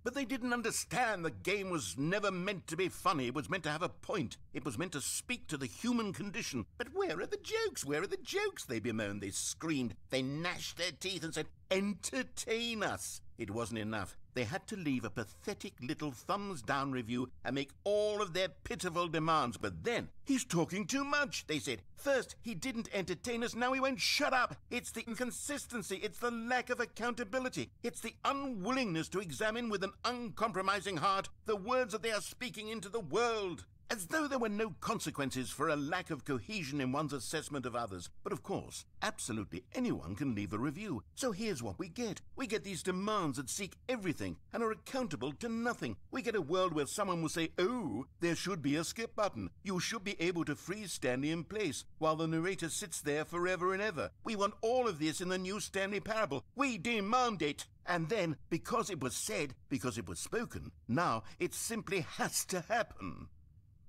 But they didn't understand the game was never meant to be funny. It was meant to have a point. It was meant to speak to the human condition. But where are the jokes? Where are the jokes? They bemoaned, they screamed, they gnashed their teeth and said, entertain us. It wasn't enough. They had to leave a pathetic little thumbs-down review and make all of their pitiful demands. But then, he's talking too much, they said. First, he didn't entertain us, now he won't shut up. It's the inconsistency, it's the lack of accountability, it's the unwillingness to examine with an uncompromising heart the words that they are speaking into the world. As though there were no consequences for a lack of cohesion in one's assessment of others. But of course, absolutely anyone can leave a review. So here's what we get. We get these demands that seek everything and are accountable to nothing. We get a world where someone will say, oh, there should be a skip button. You should be able to freeze Stanley in place while the narrator sits there forever and ever. We want all of this in the new Stanley parable. We demand it. And then, because it was said, because it was spoken, now it simply has to happen.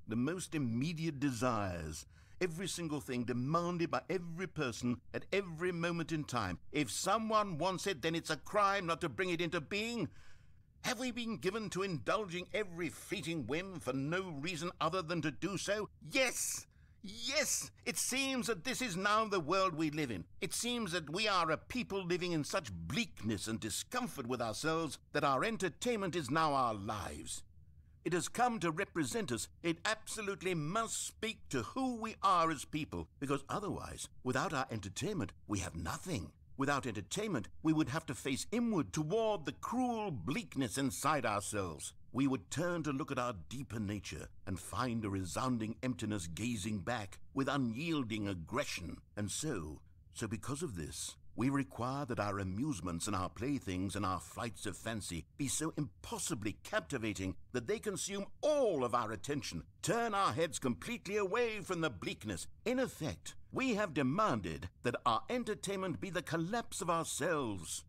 The most immediate desires, every single thing demanded by every person at every moment in time. If someone wants it, then it's a crime not to bring it into being. Have we been given to indulging every fleeting whim for no reason other than to do so? Yes! Yes! It seems that this is now the world we live in. It seems that we are a people living in such bleakness and discomfort with ourselves that our entertainment is now our lives. It has come to represent us. It absolutely must speak to who we are as people, because otherwise, without our entertainment, we have nothing. Without entertainment, we would have to face inward toward the cruel bleakness inside ourselves. We would turn to look at our deeper nature and find a resounding emptiness gazing back with unyielding aggression. And so because of this, we require that our amusements and our playthings and our flights of fancy be so impossibly captivating that they consume all of our attention, turn our heads completely away from the bleakness. In effect, we have demanded that our entertainment be the collapse of ourselves.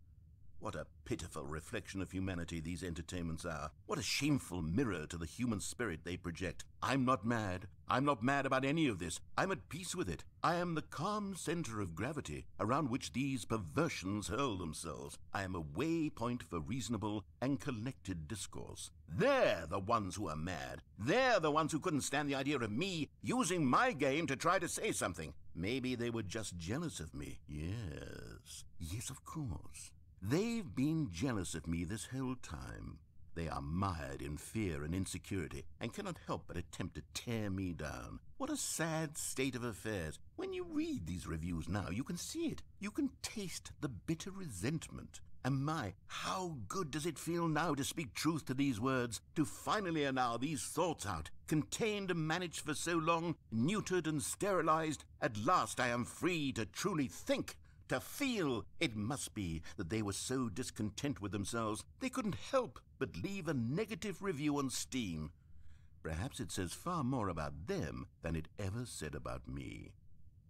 What a pitiful reflection of humanity these entertainments are. What a shameful mirror to the human spirit they project. I'm not mad. I'm not mad about any of this. I'm at peace with it. I am the calm center of gravity around which these perversions hurl themselves. I am a waypoint for reasonable and collected discourse. They're the ones who are mad. They're the ones who couldn't stand the idea of me using my game to try to say something. Maybe they were just jealous of me. Yes. Yes, of course. They've been jealous of me this whole time. They are mired in fear and insecurity and cannot help but attempt to tear me down. What a sad state of affairs. When you read these reviews now, you can see it. You can taste the bitter resentment. And my, how good does it feel now to speak truth to these words, to finally allow these thoughts out, contained and managed for so long, neutered and sterilized. At last I am free to truly think. To feel. It must be that they were so discontent with themselves they couldn't help but leave a negative review on Steam. Perhaps it says far more about them than it ever said about me.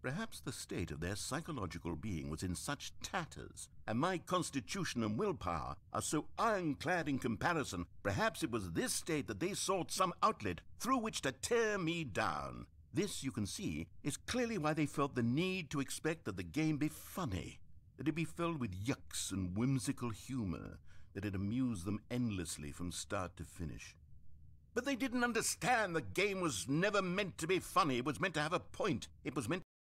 Perhaps the state of their psychological being was in such tatters, and my constitution and willpower are so ironclad in comparison. Perhaps it was this state that they sought some outlet through which to tear me down. This, you can see, is clearly why they felt the need to expect that the game be funny, that it be filled with yucks and whimsical humor, that it amuse them endlessly from start to finish. But they didn't understand the game was never meant to be funny. It was meant to have a point. It was meant